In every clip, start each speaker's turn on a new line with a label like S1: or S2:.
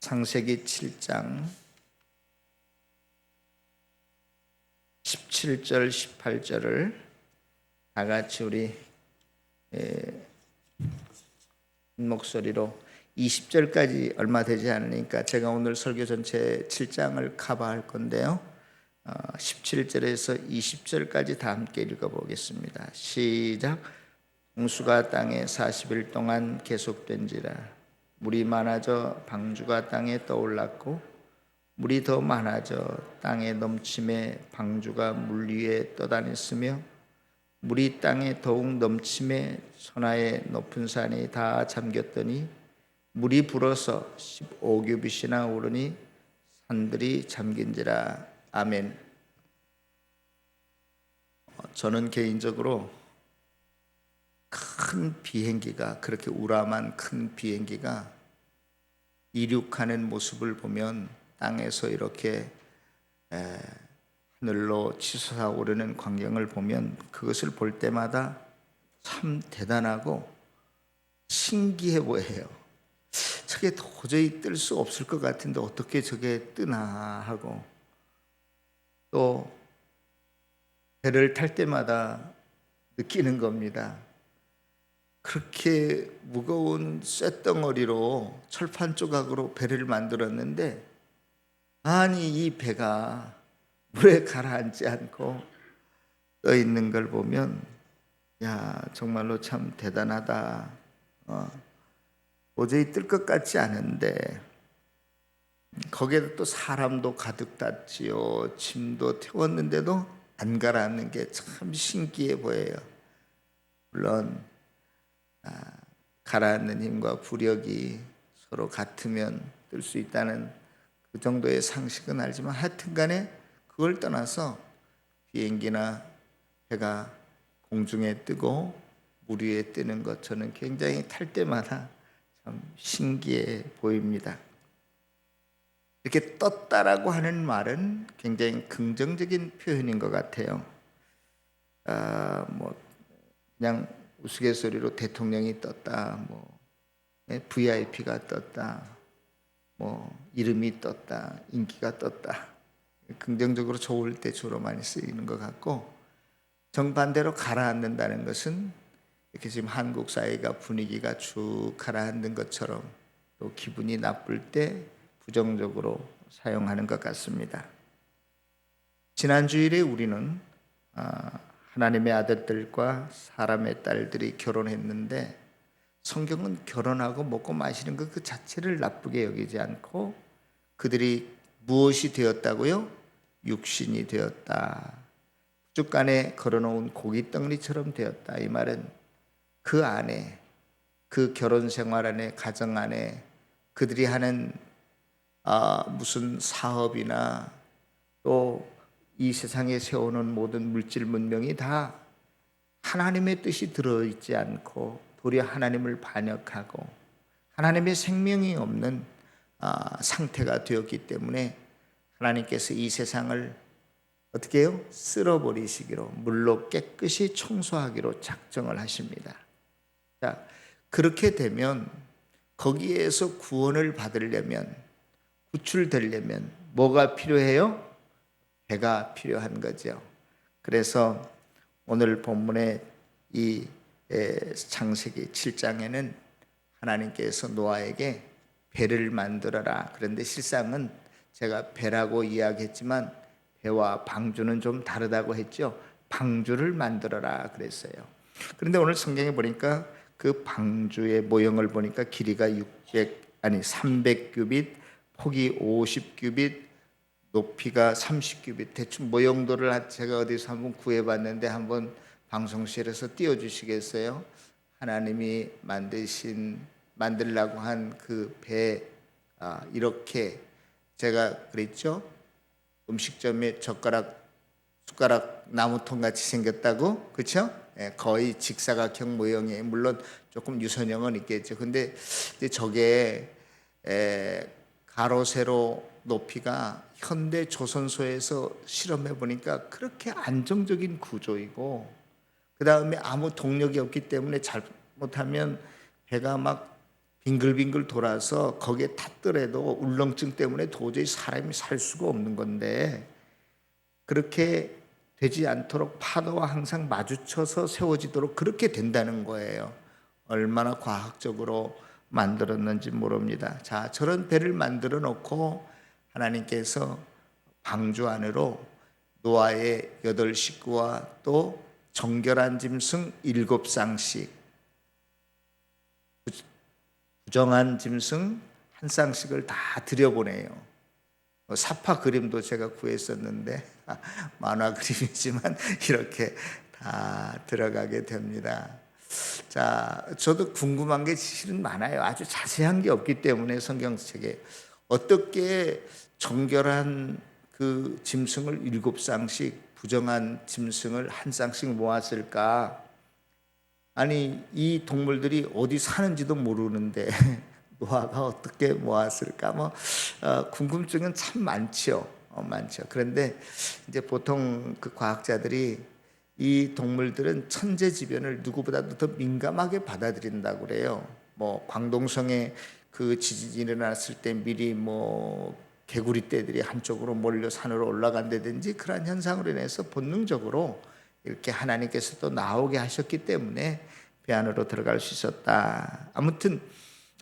S1: 창세기 7장 17절 18절을 다 같이 우리 한 목소리로 20절까지 얼마 되지 않으니까 제가 오늘 설교 전체 7장을 커버할 건데요. 17절에서 20절까지 다 함께 읽어보겠습니다. 시작. 홍수가 땅에 40일 동안 계속된지라. 물이 많아져 방주가 땅에 떠올랐고 물이 더 많아져 땅에 넘침에 방주가 물 위에 떠다녔으며 물이 땅에 더욱 넘침에 천하의 높은 산이 다 잠겼더니 물이 불어서 15규빗이나 오르니 산들이 잠긴지라. 아멘. 저는 개인적으로 큰 비행기가, 그렇게 우람한 큰 비행기가 이륙하는 모습을 보면, 땅에서 이렇게 하늘로 치솟아 오르는 광경을 보면 그것을 볼 때마다 참 대단하고 신기해 보여요. 저게 도저히 뜰 수 없을 것 같은데 어떻게 저게 뜨나 하고, 또 배를 탈 때마다 느끼는 겁니다. 그렇게 무거운 쇳덩어리로 철판 조각으로 배를 만들었는데, 아니 이 배가 물에 가라앉지 않고 떠 있는 걸 보면 야, 정말로 참 대단하다. 도저히 뜰 것 같지 않은데 거기에다 또 사람도 가득 탔지요. 짐도 태웠는데도 안 가라앉는 게 참 신기해 보여요. 물론 가라앉는 힘과 부력이 서로 같으면 뜰 수 있다는 그 정도의 상식은 알지만, 하여튼 간에 그걸 떠나서 비행기나 배가 공중에 뜨고 물 위에 뜨는 것, 저는 굉장히 탈 때마다 참 신기해 보입니다. 이렇게 떴다라고 하는 말은 굉장히 긍정적인 표현인 것 같아요. 그냥 우스갯소리로 대통령이 떴다, VIP가 떴다, 이름이 떴다, 인기가 떴다, 긍정적으로 좋을 때 주로 많이 쓰이는 것 같고, 정반대로 가라앉는다는 것은 이렇게 지금 한국 사회가 분위기가 쭉 가라앉는 것처럼 또 기분이 나쁠 때 부정적으로 사용하는 것 같습니다. 지난 주일에 우리는 하나님의 아들들과 사람의 딸들이 결혼했는데, 성경은 결혼하고 먹고 마시는 것 그 자체를 나쁘게 여기지 않고 그들이 무엇이 되었다고요? 육신이 되었다. 푸죽간에 걸어놓은 고깃덩어리처럼 되었다. 이 말은 그 안에, 그 결혼 생활 안에, 가정 안에 그들이 하는 무슨 사업이나 또 이 세상에 세우는 모든 물질 문명이 다 하나님의 뜻이 들어있지 않고 도리어 하나님을 반역하고 하나님의 생명이 없는 상태가 되었기 때문에 하나님께서 이 세상을 어떻게 해요? 쓸어버리시기로, 물로 깨끗이 청소하기로 작정을 하십니다. 자, 그렇게 되면 거기에서 구원을 받으려면, 구출되려면 뭐가 필요해요? 배가 필요한 거죠. 그래서 오늘 본문의 이 창세기 7장에는 하나님께서 노아에게 배를 만들어라. 그런데 실상은 제가 배라고 이야기했지만 배와 방주는 좀 다르다고 했죠. 방주를 만들어라 그랬어요. 그런데 오늘 성경에 보니까 그 방주의 모형을 보니까 길이가 300규빗, 폭이 50규빗, 높이가 30규빗, 대충 모형도를 제가 어디서 한번 구해봤는데 한번 방송실에서 띄워주시겠어요? 하나님이 만들려고 한 그 배, 이렇게 제가 그랬죠? 음식점에 숟가락 나무통 같이 생겼다고, 그렇죠? 거의 직사각형 모형이에요. 물론 조금 유선형은 있겠죠. 근데 저게 가로 세로 높이가 현대 조선소에서 실험해 보니까 그렇게 안정적인 구조이고, 그 다음에 아무 동력이 없기 때문에 잘못하면 배가 막 빙글빙글 돌아서 거기에 탔더라도 울렁증 때문에 도저히 사람이 살 수가 없는 건데, 그렇게 되지 않도록 파도와 항상 마주쳐서 세워지도록 그렇게 된다는 거예요. 얼마나 과학적으로 만들었는지 모릅니다. 자, 저런 배를 만들어 놓고 하나님께서 방주 안으로 노아의 8식구와 또 정결한 짐승 7쌍씩, 부정한 짐승 1쌍씩을 다 들여보내요. 사파 그림도 제가 구했었는데 만화 그림이지만 이렇게 다 들어가게 됩니다. 자, 저도 궁금한 게 실은 많아요. 아주 자세한 게 없기 때문에 성경책에 어떻게 정결한 그 짐승을 7쌍씩, 부정한 짐승을 1쌍씩 모았을까? 아니, 이 동물들이 어디 사는지도 모르는데 노아가 어떻게 모았을까? 궁금증은 참 많죠. 많죠. 그런데 이제 보통 그 과학자들이 이 동물들은 천재지변을 누구보다도 더 민감하게 받아들인다고 그래요. 광동성에 그 지진이 일어났을 때 미리 개구리 떼들이 한쪽으로 몰려 산으로 올라간다든지 그러한 현상으로 인해서 본능적으로 이렇게 하나님께서 또 나오게 하셨기 때문에 배 안으로 들어갈 수 있었다. 아무튼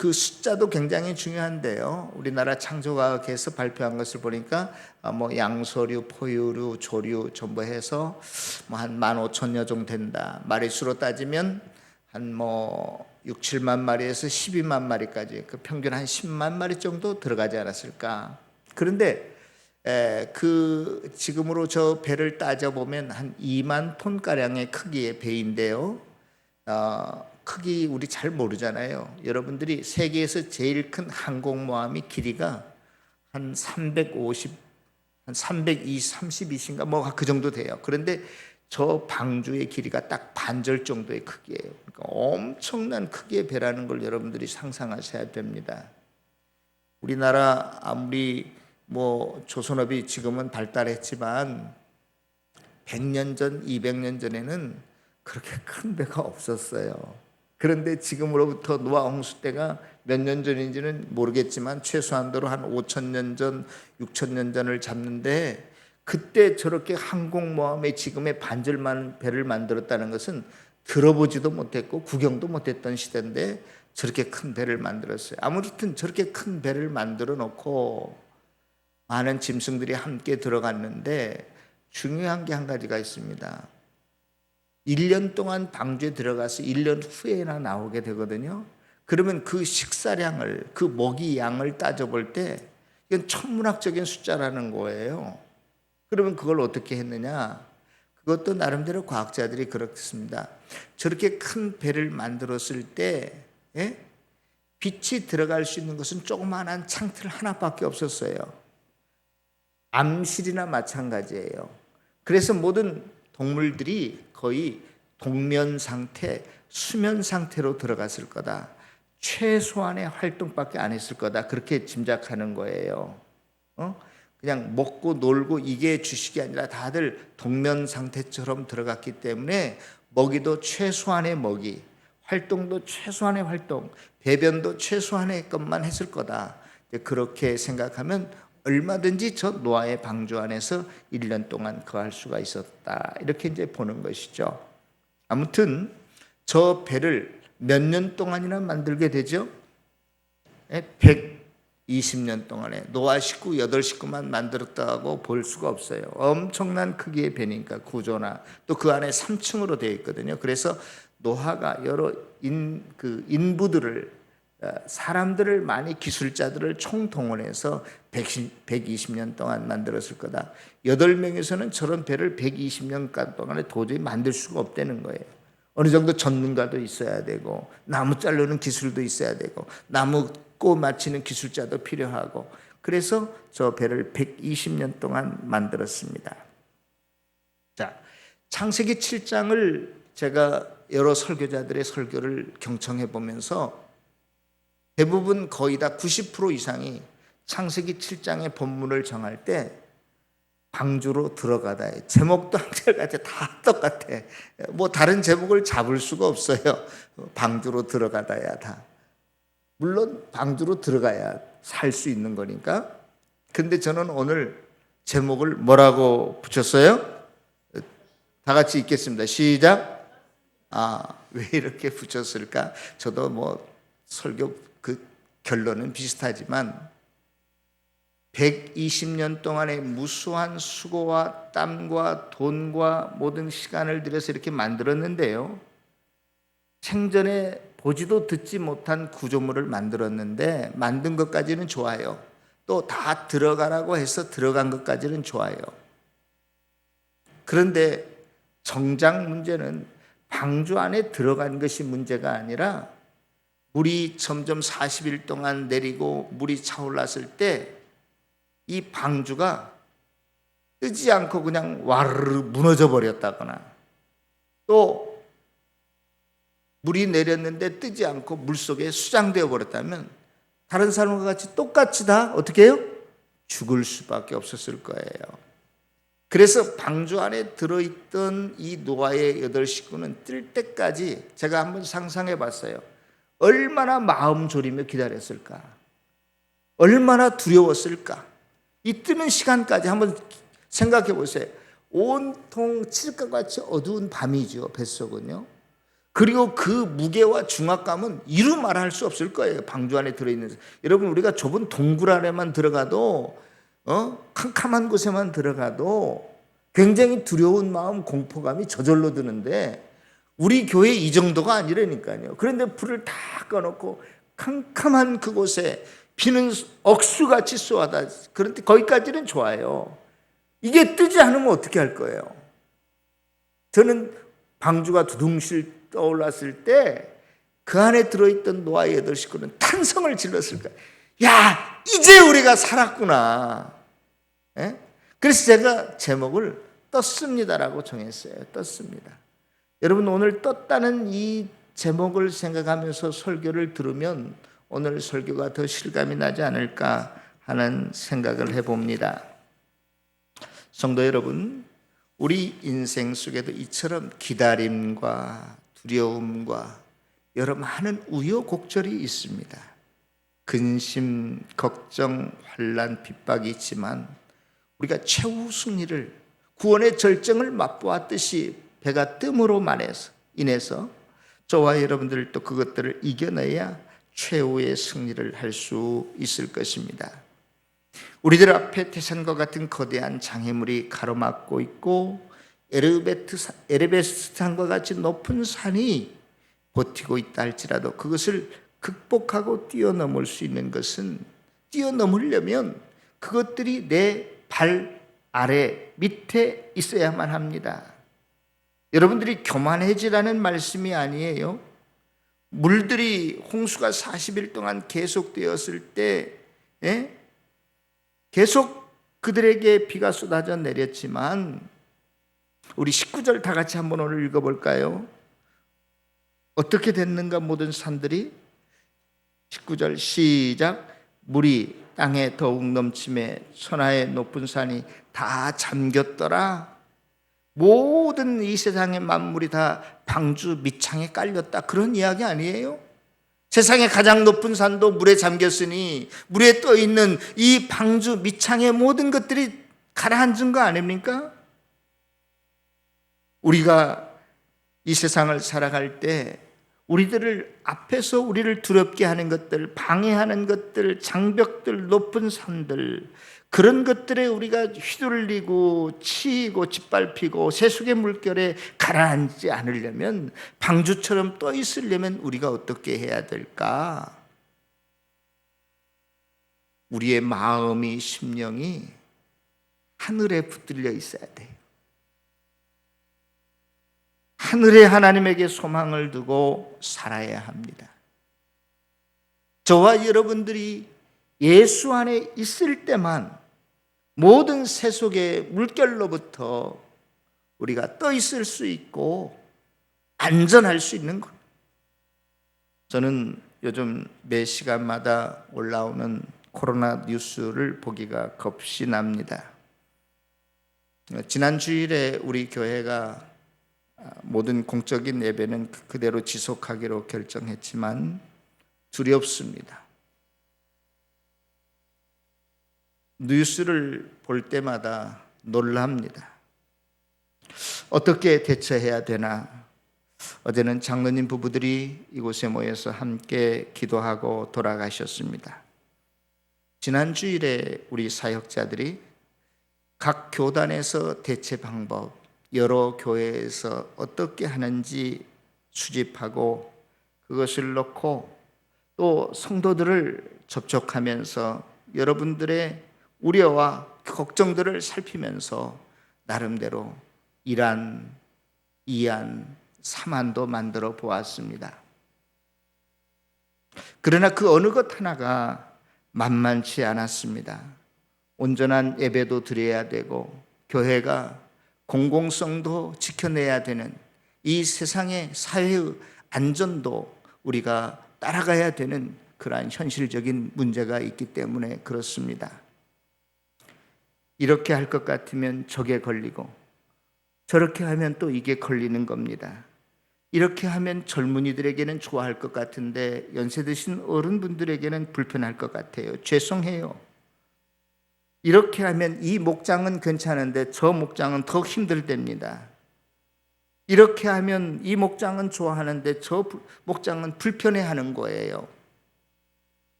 S1: 그 숫자도 굉장히 중요한데요. 우리나라 창조과학에서 발표한 것을 보니까 양서류, 포유류, 조류 전부 해서 한 15,000여 정도 된다. 마리수로 따지면 한 6, 7만 마리에서 12만 마리까지, 그 평균 한 10만 마리 정도 들어가지 않았을까. 그런데 그 지금으로 저 배를 따져보면 한 2만 톤가량의 크기의 배인데요. 크기 우리 잘 모르잖아요. 여러분들이 세계에서 제일 큰 항공모함이 길이가 한 350, 한 320, 32인가 그 정도 돼요. 그런데 저 방주의 길이가 딱 반절 정도의 크기예요. 그러니까 엄청난 크기의 배라는 걸 여러분들이 상상하셔야 됩니다. 우리나라 아무리 조선업이 지금은 발달했지만 100년 전, 200년 전에는 그렇게 큰 배가 없었어요. 그런데 지금으로부터 노아 홍수 때가 몇 년 전인지는 모르겠지만 최소한도로 한 5,000년 전, 6,000년 전을 잡는데, 그때 저렇게 항공모함의 지금의 반절만 배를 만들었다는 것은 들어보지도 못했고 구경도 못했던 시대인데 저렇게 큰 배를 만들었어요. 아무튼 저렇게 큰 배를 만들어 놓고 많은 짐승들이 함께 들어갔는데 중요한 게 한 가지가 있습니다. 1년 동안 방주에 들어가서 1년 후에나 나오게 되거든요. 그러면 그 식사량을, 그 먹이 양을 따져볼 때 이건 천문학적인 숫자라는 거예요. 그러면 그걸 어떻게 했느냐? 그것도 나름대로 과학자들이 그렇습니다. 저렇게 큰 배를 만들었을 때 빛이 들어갈 수 있는 것은 조그마한 창틀 하나밖에 없었어요. 암실이나 마찬가지예요. 그래서 모든 동물들이 거의 동면 상태, 수면 상태로 들어갔을 거다. 최소한의 활동밖에 안 했을 거다. 그렇게 짐작하는 거예요. 그냥 먹고 놀고 이게 주식이 아니라 다들 동면 상태처럼 들어갔기 때문에 먹이도 최소한의 먹이, 활동도 최소한의 활동, 배변도 최소한의 것만 했을 거다. 그렇게 생각하면 얼마든지 저 노아의 방주 안에서 1년 동안 거할 수가 있었다. 이렇게 이제 보는 것이죠. 아무튼 저 배를 몇 년 동안이나 만들게 되죠? 120년 동안에 노아 식구 8식구만 만들었다고 볼 수가 없어요. 엄청난 크기의 배니까 구조나 또 그 안에 3층으로 되어 있거든요. 그래서 노아가 여러 인부들을, 사람들을, 많이 기술자들을 총동원해서 120년 동안 만들었을 거다. 8명에서는 저런 배를 120년 동안에 도저히 만들 수가 없다는 거예요. 어느 정도 전문가도 있어야 되고 나무 자르는 기술도 있어야 되고 나무 꼬 맞히는 기술자도 필요하고, 그래서 저 배를 120년 동안 만들었습니다. 자, 창세기 7장을 제가 여러 설교자들의 설교를 경청해 보면서 대부분 거의 다 90% 이상이 창세기 7장의 본문을 정할 때 방주로 들어가다, 제목도 한결같이 다 똑같아. 다른 제목을 잡을 수가 없어요. 방주로 들어가다야 다. 물론 방주로 들어가야 살 수 있는 거니까. 근데 저는 오늘 제목을 뭐라고 붙였어요? 다 같이 읽겠습니다. 시작. 왜 이렇게 붙였을까? 저도 뭐 설교 그 결론은 비슷하지만 120년 동안의 무수한 수고와 땀과 돈과 모든 시간을 들여서 이렇게 만들었는데요. 생전에 보지도 듣지 못한 구조물을 만들었는데 만든 것까지는 좋아요. 또 다 들어가라고 해서 들어간 것까지는 좋아요. 그런데 정작 문제는 방주 안에 들어간 것이 문제가 아니라 물이 점점 40일 동안 내리고 물이 차올랐을 때 이 방주가 뜨지 않고 그냥 와르르 무너져 버렸다거나, 또 물이 내렸는데 뜨지 않고 물속에 수장되어 버렸다면 다른 사람과 같이 똑같이 다 어떻게 해요? 죽을 수밖에 없었을 거예요. 그래서 방주 안에 들어있던 이 노아의 8 식구는 뜰 때까지 제가 한번 상상해 봤어요. 얼마나 마음 졸이며 기다렸을까? 얼마나 두려웠을까? 이 뜨는 시간까지 한번 생각해 보세요. 온통 칠흑과 같이 어두운 밤이죠, 뱃속은요. 그리고 그 무게와 중압감은 이루 말할 수 없을 거예요, 방주 안에 들어있는. 여러분, 우리가 좁은 동굴 안에만 들어가도 캄캄한 곳에만 들어가도 굉장히 두려운 마음, 공포감이 저절로 드는데 우리 교회 이 정도가 아니라니까요. 그런데 불을 다 꺼놓고 캄캄한 그곳에 비는 억수같이 쏘아다. 그런데 거기까지는 좋아요. 이게 뜨지 않으면 어떻게 할 거예요? 저는 방주가 두둥실 떠올랐을 때 그 안에 들어있던 노아의 8 식구는 탄성을 질렀을 거예요. 야, 이제 우리가 살았구나. 예? 그래서 제가 제목을 떴습니다라고 정했어요. 떴습니다. 여러분, 오늘 떴다는 이 제목을 생각하면서 설교를 들으면 오늘 설교가 더 실감이 나지 않을까 하는 생각을 해봅니다. 성도 여러분, 우리 인생 속에도 이처럼 기다림과 두려움과 여러 많은 우여곡절이 있습니다. 근심, 걱정, 환난, 핍박이 있지만 우리가 최후 승리를, 구원의 절정을 맛보았듯이 배가 뜸으로 인해서 저와 여러분들도 그것들을 이겨내야 최후의 승리를 할 수 있을 것입니다. 우리들 앞에 태산과 같은 거대한 장애물이 가로막고 있고 에베레스트산과 같이 높은 산이 버티고 있다 할지라도 그것을 극복하고 뛰어넘을 수 있는 것은, 뛰어넘으려면 그것들이 내 발 아래 밑에 있어야만 합니다. 여러분들이 교만해지라는 말씀이 아니에요. 물들이 홍수가 40일 동안 계속되었을 때 계속 그들에게 비가 쏟아져 내렸지만, 우리 19절 다 같이 한번 오늘 읽어볼까요? 어떻게 됐는가 모든 산들이. 19절 시작. 물이 땅에 더욱 넘침에 천하의 높은 산이 다 잠겼더라. 모든 이 세상의 만물이 다 방주 밑창에 깔렸다, 그런 이야기 아니에요? 세상의 가장 높은 산도 물에 잠겼으니 물에 떠 있는 이 방주 밑창의 모든 것들이 가라앉은 거 아닙니까? 우리가 이 세상을 살아갈 때 우리들을 앞에서 우리를 두렵게 하는 것들, 방해하는 것들, 장벽들, 높은 산들, 그런 것들에 우리가 휘둘리고 치이고 짓밟히고 세속의 물결에 가라앉지 않으려면, 방주처럼 떠 있으려면 우리가 어떻게 해야 될까? 우리의 마음이, 심령이 하늘에 붙들려 있어야 돼요. 하늘의 하나님에게 소망을 두고 살아야 합니다. 저와 여러분들이 예수 안에 있을 때만 모든 세속의 물결로부터 우리가 떠 있을 수 있고 안전할 수 있는 것. 저는 요즘 매 시간마다 올라오는 코로나 뉴스를 보기가 겁이 납니다. 지난 주일에 우리 교회가 모든 공적인 예배는 그대로 지속하기로 결정했지만 두렵습니다. 뉴스를 볼 때마다 놀랍니다. 어떻게 대처해야 되나? 어제는 장로님 부부들이 이곳에 모여서 함께 기도하고 돌아가셨습니다. 지난 주일에 우리 사역자들이 각 교단에서 대체 방법, 여러 교회에서 어떻게 하는지 수집하고 그것을 놓고 또 성도들을 접촉하면서 여러분들의 우려와 걱정들을 살피면서 나름대로 1안, 2안, 3안도 만들어 보았습니다. 그러나 그 어느 것 하나가 만만치 않았습니다. 온전한 예배도 드려야 되고 교회가 공공성도 지켜내야 되는 이 세상의 사회의 안전도 우리가 따라가야 되는 그러한 현실적인 문제가 있기 때문에 그렇습니다. 이렇게 할 것 같으면 저게 걸리고 저렇게 하면 또 이게 걸리는 겁니다. 이렇게 하면 젊은이들에게는 좋아할 것 같은데 연세 드신 어른분들에게는 불편할 것 같아요. 죄송해요. 이렇게 하면 이 목장은 괜찮은데 저 목장은 더 힘들답니다. 이렇게 하면 이 목장은 좋아하는데 저 목장은 불편해하는 거예요.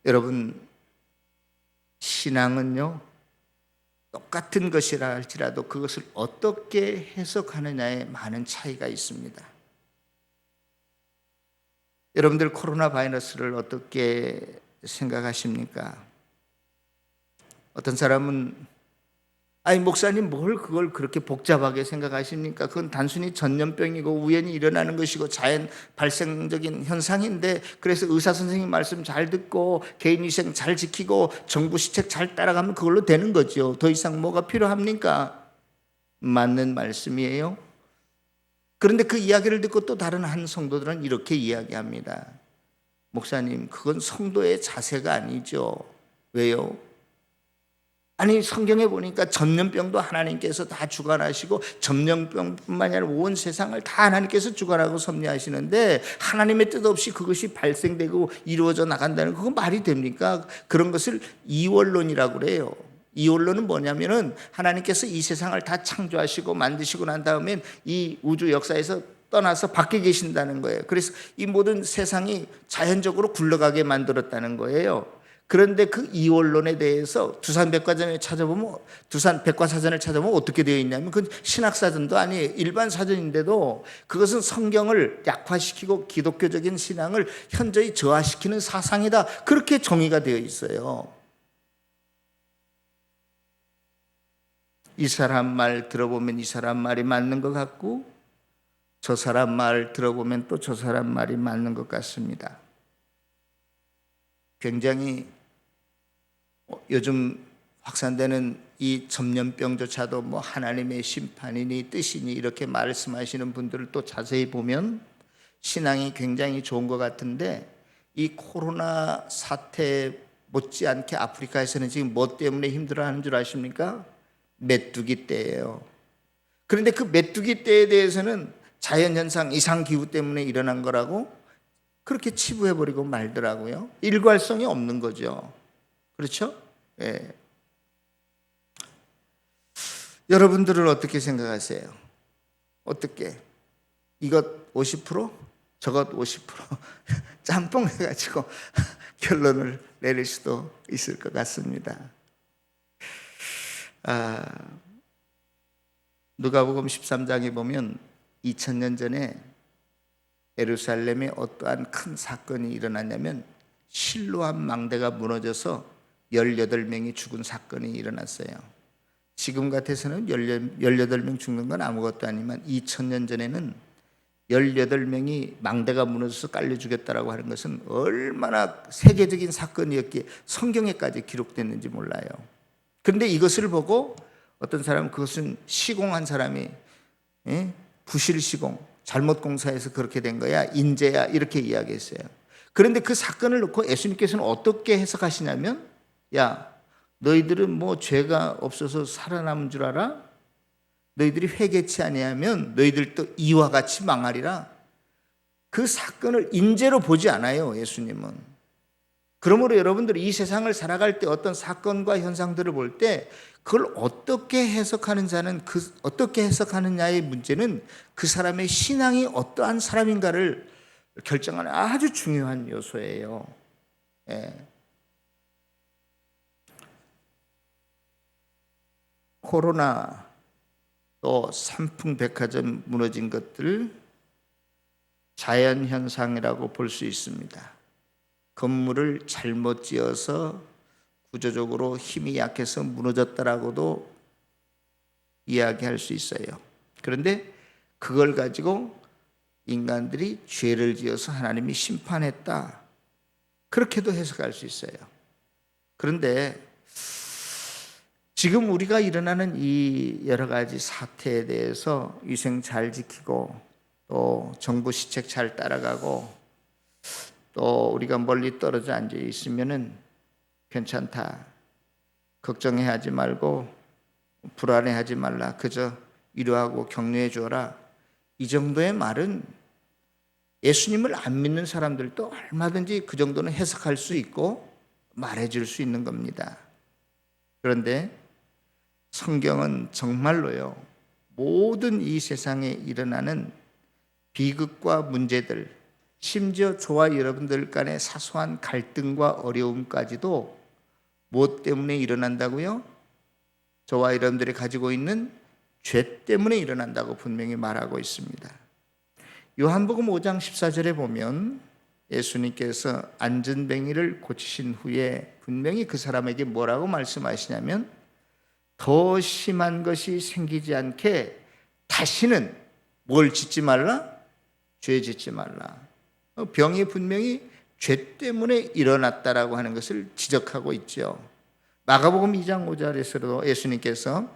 S1: 여러분, 신앙은요, 똑같은 것이라 할지라도 그것을 어떻게 해석하느냐에 많은 차이가 있습니다. 여러분들 코로나 바이러스를 어떻게 생각하십니까? 어떤 사람은 아니 목사님 뭘 그걸 그렇게 복잡하게 생각하십니까? 그건 단순히 전염병이고 우연히 일어나는 것이고 자연 발생적인 현상인데 그래서 의사 선생님 말씀 잘 듣고 개인위생 잘 지키고 정부 시책 잘 따라가면 그걸로 되는 거죠. 더 이상 뭐가 필요합니까? 맞는 말씀이에요. 그런데 그 이야기를 듣고 또 다른 한 성도들은 이렇게 이야기합니다. 목사님, 그건 성도의 자세가 아니죠. 왜요? 아니 성경에 보니까 전염병도 하나님께서 다 주관하시고 전염병뿐만 아니라 온 세상을 다 하나님께서 주관하고 섭리하시는데 하나님의 뜻 없이 그것이 발생되고 이루어져 나간다는 그건 말이 됩니까? 그런 것을 이원론이라고 그래요. 이원론은 뭐냐면은 하나님께서 이 세상을 다 창조하시고 만드시고 난 다음엔 이 우주 역사에서 떠나서 밖에 계신다는 거예요. 그래서 이 모든 세상이 자연적으로 굴러가게 만들었다는 거예요. 그런데 그 이원론에 대해서 두산 백과사전을 찾아보면 어떻게 되어 있냐면 그건 신학사전도 아니에요. 일반 사전인데도 그것은 성경을 약화시키고 기독교적인 신앙을 현저히 저하시키는 사상이다. 그렇게 정의가 되어 있어요. 이 사람 말 들어보면 이 사람 말이 맞는 것 같고 저 사람 말 들어보면 또 저 사람 말이 맞는 것 같습니다. 굉장히 요즘 확산되는 이 전염병조차도 뭐 하나님의 심판이니 뜻이니 이렇게 말씀하시는 분들을 또 자세히 보면 신앙이 굉장히 좋은 것 같은데 이 코로나 사태 못지않게 아프리카에서는 지금 뭐 때문에 힘들어하는 줄 아십니까? 메뚜기 떼예요. 그런데 그 메뚜기 떼에 대해서는 자연현상 이상기후 때문에 일어난 거라고 그렇게 치부해버리고 말더라고요. 일괄성이 없는 거죠. 그렇죠? 예. 여러분들은 어떻게 생각하세요? 어떻게? 이것 50%? 저것 50% 짬뽕 해가지고 결론을 내릴 수도 있을 것 같습니다. 누가복음 13장에 보면 2000년 전에 예루살렘에 어떠한 큰 사건이 일어났냐면 실로암 망대가 무너져서 18명이 죽은 사건이 일어났어요. 지금 같아서는 18명 죽는 건 아무것도 아니지만 2000년 전에는 18명이 망대가 무너져서 깔려 죽였다라고 하는 것은 얼마나 세계적인 사건이었기에 성경에까지 기록됐는지 몰라요. 그런데 이것을 보고 어떤 사람은 그것은 시공한 사람이 부실시공, 잘못 공사해서 그렇게 된 거야, 인재야 이렇게 이야기했어요. 그런데 그 사건을 놓고 예수님께서는 어떻게 해석하시냐면 야, 너희들은 뭐 죄가 없어서 살아남은 줄 알아? 너희들이 회개치 아니하면 너희들도 이와 같이 망하리라. 그 사건을 인재로 보지 않아요, 예수님은. 그러므로 여러분들이 이 세상을 살아갈 때 어떤 사건과 현상들을 볼 때 그걸 어떻게 해석하는 자는 어떻게 해석하느냐의 문제는 그 사람의 신앙이 어떠한 사람인가를 결정하는 아주 중요한 요소예요. 예. 코로나, 또 삼풍백화점 무너진 것들 자연현상이라고 볼 수 있습니다. 건물을 잘못 지어서 구조적으로 힘이 약해서 무너졌다라고도 이야기할 수 있어요. 그런데 그걸 가지고 인간들이 죄를 지어서 하나님이 심판했다, 그렇게도 해석할 수 있어요. 그런데 지금 우리가 일어나는 이 여러 가지 사태에 대해서 위생 잘 지키고 또 정부 시책 잘 따라가고 또 우리가 멀리 떨어져 앉아 있으면은 괜찮다, 걱정해하지 말고 불안해하지 말라, 그저 위로하고 격려해 주어라, 이 정도의 말은 예수님을 안 믿는 사람들도 얼마든지 그 정도는 해석할 수 있고 말해줄 수 있는 겁니다. 그런데 성경은 정말로요, 모든 이 세상에 일어나는 비극과 문제들, 심지어 저와 여러분들 간의 사소한 갈등과 어려움까지도 무엇 때문에 일어난다고요? 저와 여러분들이 가지고 있는 죄 때문에 일어난다고 분명히 말하고 있습니다. 요한복음 5장 14절에 보면 예수님께서 안전뱅이를 고치신 후에 분명히 그 사람에게 뭐라고 말씀하시냐면 더 심한 것이 생기지 않게 다시는 뭘 짓지 말라? 죄 짓지 말라. 병이 분명히 죄 때문에 일어났다라고 하는 것을 지적하고 있죠. 마가복음 2장 5절에서도 예수님께서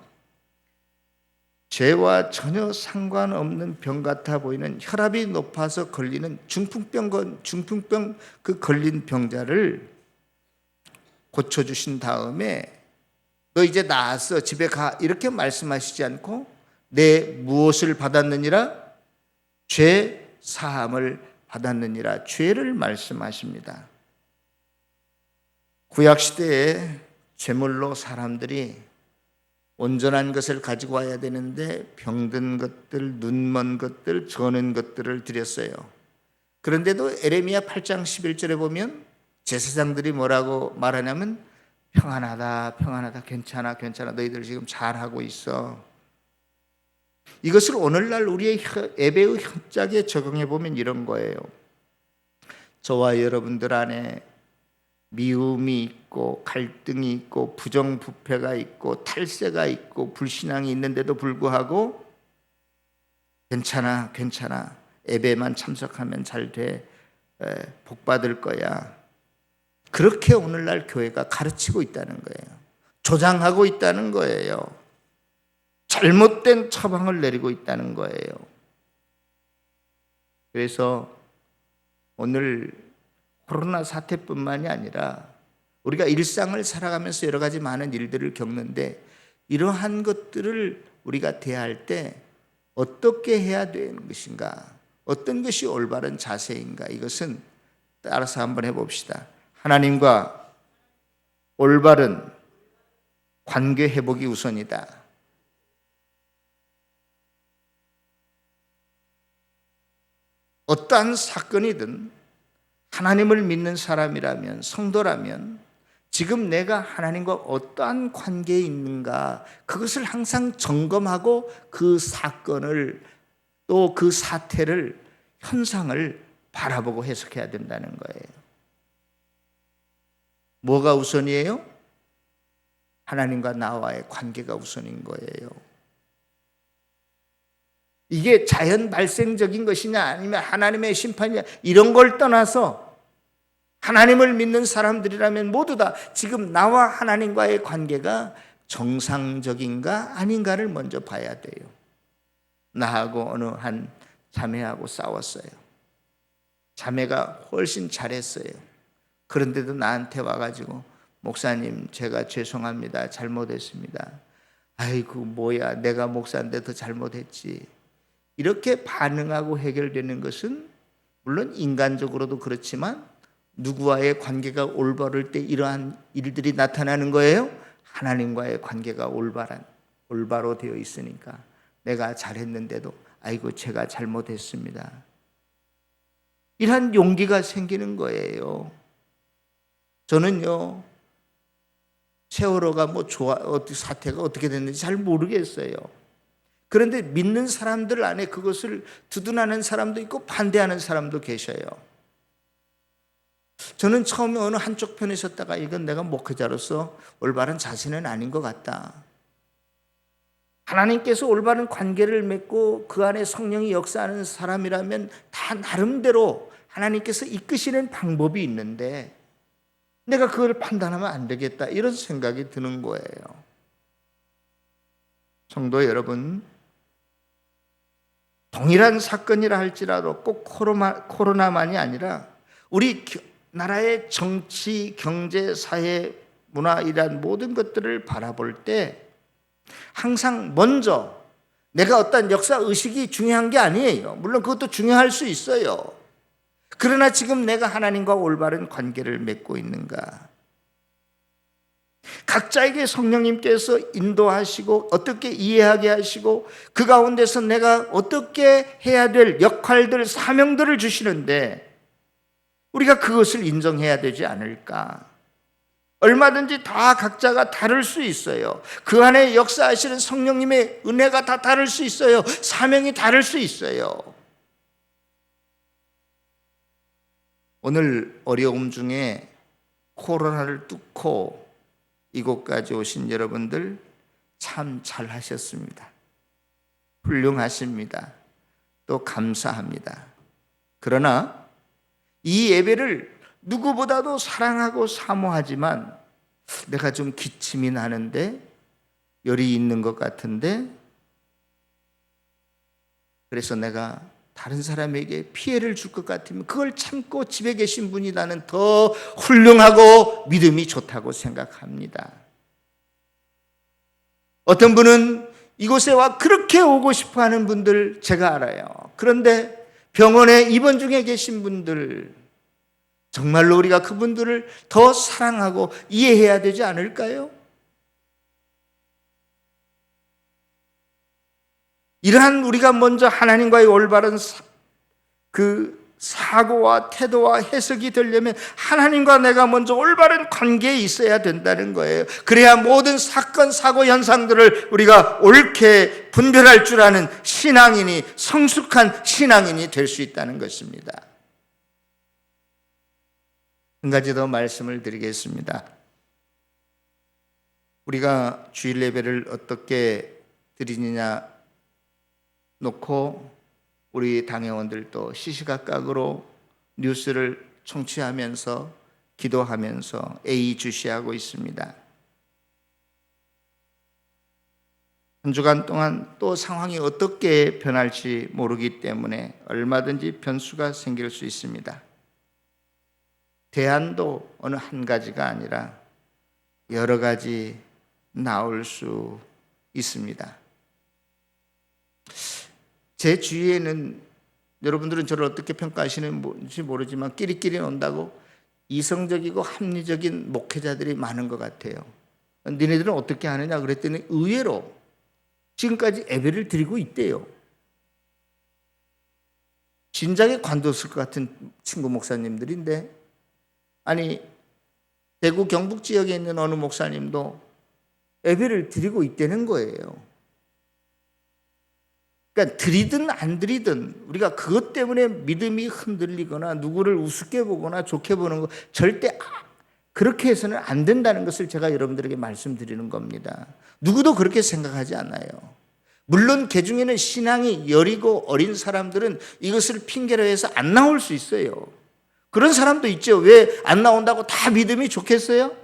S1: 죄와 전혀 상관없는 병 같아 보이는 혈압이 높아서 걸리는 중풍병 그 걸린 병자를 고쳐주신 다음에 너 이제 나았어, 집에 가, 이렇게 말씀하시지 않고 내 무엇을 받았느니라? 죄 사함을 받았느니라, 죄를 말씀하십니다. 구약시대에 제물로 사람들이 온전한 것을 가지고 와야 되는데 병든 것들, 눈먼 것들, 저는 것들을 드렸어요. 그런데도 에레미야 8장 11절에 보면 제사장들이 뭐라고 말하냐면 평안하다, 평안하다, 괜찮아, 괜찮아, 너희들 지금 잘하고 있어. 이것을 오늘날 우리의 예배의 현장에 적용해 보면 이런 거예요. 저와 여러분들 안에 미움이 있고 갈등이 있고 부정부패가 있고 탈세가 있고 불신앙이 있는데도 불구하고 괜찮아, 괜찮아, 예배만 참석하면 잘 돼, 복 받을 거야, 그렇게 오늘날 교회가 가르치고 있다는 거예요. 조장하고 있다는 거예요. 잘못된 처방을 내리고 있다는 거예요. 그래서 오늘 코로나 사태뿐만이 아니라 우리가 일상을 살아가면서 여러 가지 많은 일들을 겪는데 이러한 것들을 우리가 대할 때 어떻게 해야 되는 것인가, 어떤 것이 올바른 자세인가, 이것은 따라서 한번 해봅시다. 하나님과 올바른 관계 회복이 우선이다. 어떠한 사건이든 하나님을 믿는 사람이라면, 성도라면 지금 내가 하나님과 어떠한 관계에 있는가, 그것을 항상 점검하고 그 사건을 또 그 사태를, 현상을 바라보고 해석해야 된다는 거예요. 뭐가 우선이에요? 하나님과 나와의 관계가 우선인 거예요. 이게 자연 발생적인 것이냐 아니면 하나님의 심판이냐, 이런 걸 떠나서 하나님을 믿는 사람들이라면 모두 다 지금 나와 하나님과의 관계가 정상적인가 아닌가를 먼저 봐야 돼요. 나하고 어느 한 자매하고 싸웠어요. 자매가 훨씬 잘했어요. 그런데도 나한테 와가지고 목사님, 제가 죄송합니다, 잘못했습니다. 아이고 뭐야, 내가 목사인데 더 잘못했지. 이렇게 반응하고 해결되는 것은 물론 인간적으로도 그렇지만 누구와의 관계가 올바를 때 이러한 일들이 나타나는 거예요? 하나님과의 관계가 올바로 되어 있으니까 내가 잘했는데도 아이고 제가 잘못했습니다. 이런 용기가 생기는 거예요. 저는요, 세월호가 사태가 어떻게 됐는지 잘 모르겠어요. 그런데 믿는 사람들 안에 그것을 두둔하는 사람도 있고 반대하는 사람도 계셔요. 저는 처음에 어느 한쪽 편에 섰다가 이건 내가 목회자로서 올바른 자세는 아닌 것 같다. 하나님께서 올바른 관계를 맺고 그 안에 성령이 역사하는 사람이라면 다 나름대로 하나님께서 이끄시는 방법이 있는데 내가 그걸 판단하면 안 되겠다, 이런 생각이 드는 거예요. 성도 여러분, 동일한 사건이라 할지라도 꼭 코로나만이 아니라 우리 나라의 정치, 경제, 사회, 문화 이런 모든 것들을 바라볼 때 항상 먼저 내가 어떤 역사 의식이 중요한 게 아니에요. 물론 그것도 중요할 수 있어요. 그러나 지금 내가 하나님과 올바른 관계를 맺고 있는가? 각자에게 성령님께서 인도하시고 어떻게 이해하게 하시고 그 가운데서 내가 어떻게 해야 될 역할들, 사명들을 주시는데 우리가 그것을 인정해야 되지 않을까? 얼마든지 다 각자가 다를 수 있어요. 그 안에 역사하시는 성령님의 은혜가 다 다를 수 있어요. 사명이 다를 수 있어요. 오늘 어려움 중에 코로나를 뚫고 이곳까지 오신 여러분들 참 잘하셨습니다. 훌륭하십니다. 또 감사합니다. 그러나 이 예배를 누구보다도 사랑하고 사모하지만 내가 좀 기침이 나는데, 열이 있는 것 같은데, 그래서 내가 다른 사람에게 피해를 줄 것 같으면 그걸 참고 집에 계신 분이 나는 더 훌륭하고 믿음이 좋다고 생각합니다. 어떤 분은 이곳에 와 그렇게 오고 싶어 하는 분들 제가 알아요. 그런데 병원에 입원 중에 계신 분들, 정말로 우리가 그분들을 더 사랑하고 이해해야 되지 않을까요? 이러한 우리가 먼저 하나님과의 올바른 사고와 태도와 해석이 되려면 하나님과 내가 먼저 올바른 관계에 있어야 된다는 거예요. 그래야 모든 사건, 사고, 현상들을 우리가 옳게 분별할 줄 아는 신앙인이, 성숙한 신앙인이 될 수 있다는 것입니다. 한 가지 더 말씀을 드리겠습니다. 우리가 주일 예배를 어떻게 드리느냐 놓고 우리 당회원들도 시시각각으로 뉴스를 청취하면서 기도하면서 애의주시하고 있습니다. 한 주간 동안 또 상황이 어떻게 변할지 모르기 때문에 얼마든지 변수가 생길 수 있습니다. 대안도 어느 한 가지가 아니라 여러 가지 나올 수 있습니다. 제 주위에는, 여러분들은 저를 어떻게 평가하시는지 모르지만 끼리끼리 논다고 이성적이고 합리적인 목회자들이 많은 것 같아요. 니네들은 어떻게 하느냐 그랬더니 의외로 지금까지 예배를 드리고 있대요. 진작에 관뒀을 것 같은 친구 목사님들인데, 아니 대구 경북 지역에 있는 어느 목사님도 예배를 드리고 있다는 거예요. 그러니까 드리든 안 드리든 우리가 그것 때문에 믿음이 흔들리거나 누구를 우습게 보거나 좋게 보는 거 절대 그렇게 해서는 안 된다는 것을 제가 여러분들에게 말씀드리는 겁니다. 누구도 그렇게 생각하지 않아요. 물론 그 중에는 신앙이 여리고 어린 사람들은 이것을 핑계로 해서 안 나올 수 있어요. 그런 사람도 있죠. 왜 안 나온다고 다 믿음이 좋겠어요?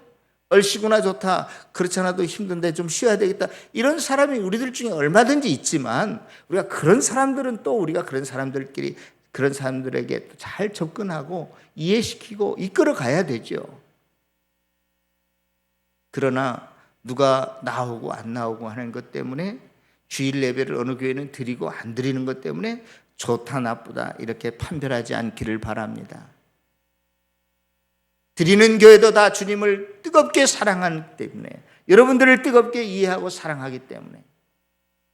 S1: 얼씨구나 좋다, 그렇지 않아도 힘든데 좀 쉬어야 되겠다, 이런 사람이 우리들 중에 얼마든지 있지만 우리가 그런 사람들은 또 우리가 그런 사람들끼리 그런 사람들에게 잘 접근하고 이해시키고 이끌어 가야 되죠. 그러나 누가 나오고 안 나오고 하는 것 때문에 주일 예배를 어느 교회는 드리고 안 드리는 것 때문에 좋다 나쁘다 이렇게 판별하지 않기를 바랍니다. 드리는 교회도 다 주님을 뜨겁게 사랑하기 때문에, 여러분들을 뜨겁게 이해하고 사랑하기 때문에,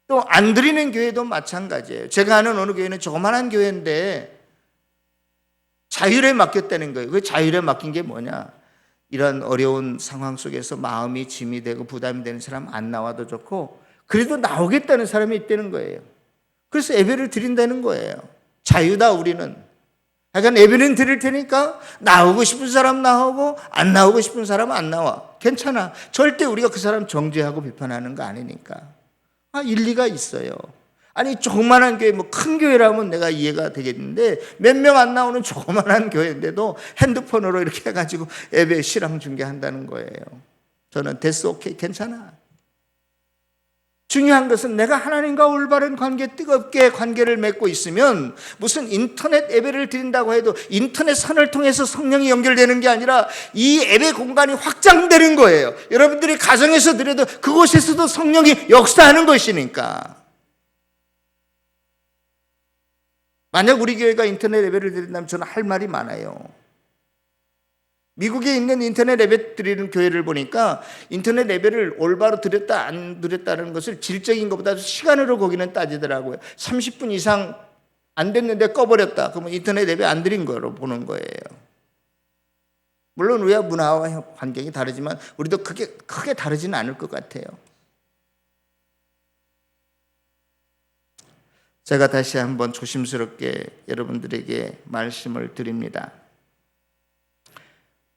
S1: 또 안 드리는 교회도 마찬가지예요. 제가 아는 어느 교회는 조그만한 교회인데 자율에 맡겼다는 거예요. 그 자율에 맡긴 게 뭐냐? 이런 어려운 상황 속에서 마음이 짐이 되고 부담이 되는 사람 안 나와도 좋고, 그래도 나오겠다는 사람이 있다는 거예요. 그래서 예배를 드린다는 거예요. 자유다 우리는. 그러니까 예배는 드릴 테니까 나오고 싶은 사람 나오고 안 나오고 싶은 사람은 안 나와. 괜찮아. 절대 우리가 그 사람 정죄하고 비판하는 거 아니니까. 일리가 있어요. 아니 조그만한 교회, 뭐 큰 교회라면 내가 이해가 되겠는데 몇 명 안 나오는 조그만한 교회인데도 핸드폰으로 이렇게 해가지고 예배 실황 중계한다는 거예요. 저는 됐어, 오케이, 괜찮아. 중요한 것은 내가 하나님과 올바른 관계, 뜨겁게 관계를 맺고 있으면 무슨 인터넷 예배를 드린다고 해도 인터넷 선을 통해서 성령이 연결되는 게 아니라 이 예배 공간이 확장되는 거예요. 여러분들이 가정에서 드려도 그곳에서도 성령이 역사하는 것이니까. 만약 우리 교회가 인터넷 예배를 드린다면 저는 할 말이 많아요. 미국에 있는 인터넷 예배 드리는 교회를 보니까 인터넷 예배를 올바로 드렸다 안 드렸다는 것을 질적인 것보다 시간으로 거기는 따지더라고요. 30분 이상 안 됐는데 꺼버렸다. 그러면 인터넷 예배 안 드린 거로 보는 거예요. 물론 우리가 문화와 환경이 다르지만 우리도 크게 다르지는 않을 것 같아요. 제가 다시 한번 조심스럽게 여러분들에게 말씀을 드립니다.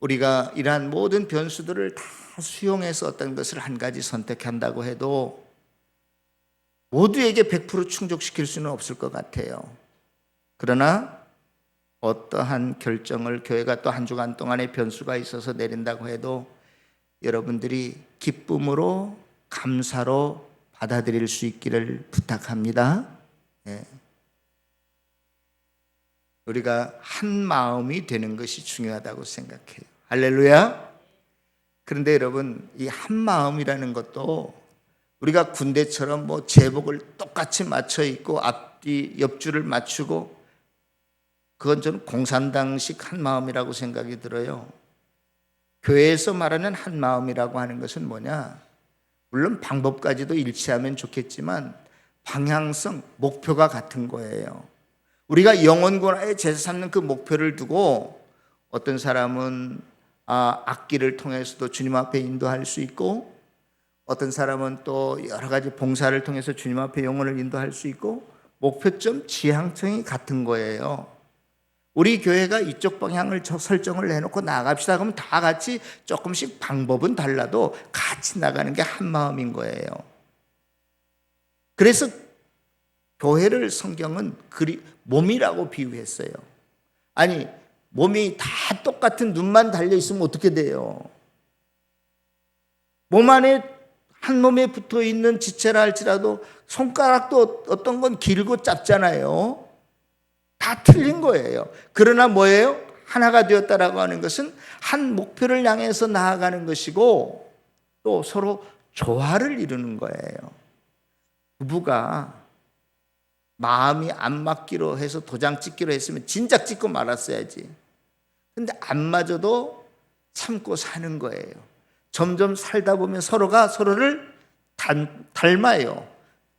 S1: 우리가 이러한 모든 변수들을 다 수용해서 어떤 것을 한 가지 선택한다고 해도 모두에게 100% 충족시킬 수는 없을 것 같아요. 그러나 어떠한 결정을 교회가 또 한 주간 동안의 변수가 있어서 내린다고 해도 여러분들이 기쁨으로 감사로 받아들일 수 있기를 부탁합니다. 네. 우리가 한 마음이 되는 것이 중요하다고 생각해요. 할렐루야. 그런데 여러분, 이 한 마음이라는 것도 우리가 군대처럼 뭐 제복을 똑같이 맞춰 입고 앞뒤 옆줄을 맞추고, 그건 저는 공산당식 한 마음이라고 생각이 들어요. 교회에서 말하는 한 마음이라고 하는 것은 뭐냐? 물론 방법까지도 일치하면 좋겠지만 방향성, 목표가 같은 거예요. 우리가 영혼권화에 제사 삼는 그 목표를 두고 어떤 사람은 악기를 통해서도 주님 앞에 인도할 수 있고, 어떤 사람은 또 여러 가지 봉사를 통해서 주님 앞에 영혼을 인도할 수 있고, 목표점, 지향점이 같은 거예요. 우리 교회가 이쪽 방향을 설정을 해놓고 나갑시다 그러면 다 같이 조금씩 방법은 달라도 같이 나가는 게 한 마음인 거예요. 그래서 교회를 성경은 몸이라고 비유했어요. 아니, 몸이 다 똑같은 눈만 달려있으면 어떻게 돼요? 몸 안에 한 몸에 붙어있는 지체라 할지라도 손가락도 어떤 건 길고 짧잖아요. 다 틀린 거예요. 그러나 뭐예요? 하나가 되었다라고 하는 것은 한 목표를 향해서 나아가는 것이고, 또 서로 조화를 이루는 거예요. 부부가 마음이 안 맞기로 해서 도장 찍기로 했으면 진작 찍고 말았어야지. 근데 안 맞아도 참고 사는 거예요. 점점 살다 보면 서로가 서로를 닮아요.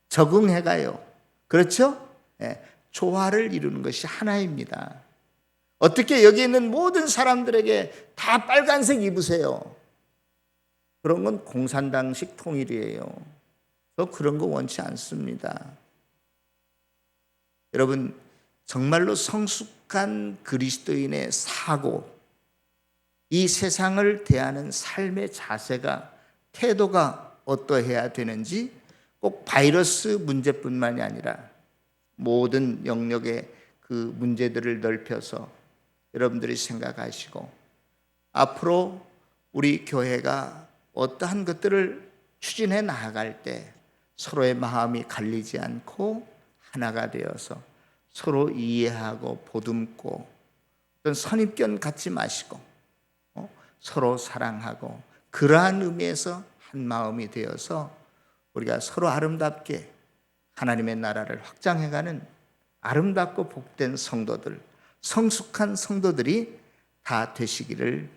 S1: 적응해가요. 그렇죠? 네. 조화를 이루는 것이 하나입니다. 어떻게 여기 있는 모든 사람들에게 다 빨간색 입으세요? 그런 건 공산당식 통일이에요. 저 그런 거 원치 않습니다. 여러분, 정말로 성숙한 그리스도인의 사고, 이 세상을 대하는 삶의 자세가, 태도가 어떠해야 되는지 꼭 바이러스 문제뿐만이 아니라 모든 영역의 그 문제들을 넓혀서 여러분들이 생각하시고, 앞으로 우리 교회가 어떠한 것들을 추진해 나아갈 때 서로의 마음이 갈리지 않고 하나가 되어서 서로 이해하고 보듬고, 어떤 선입견 갖지 마시고 서로 사랑하고, 그러한 의미에서 한 마음이 되어서 우리가 서로 아름답게 하나님의 나라를 확장해가는 아름답고 복된 성도들, 성숙한 성도들이 다 되시기를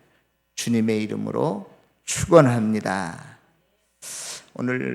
S1: 주님의 이름으로 축원합니다. 오늘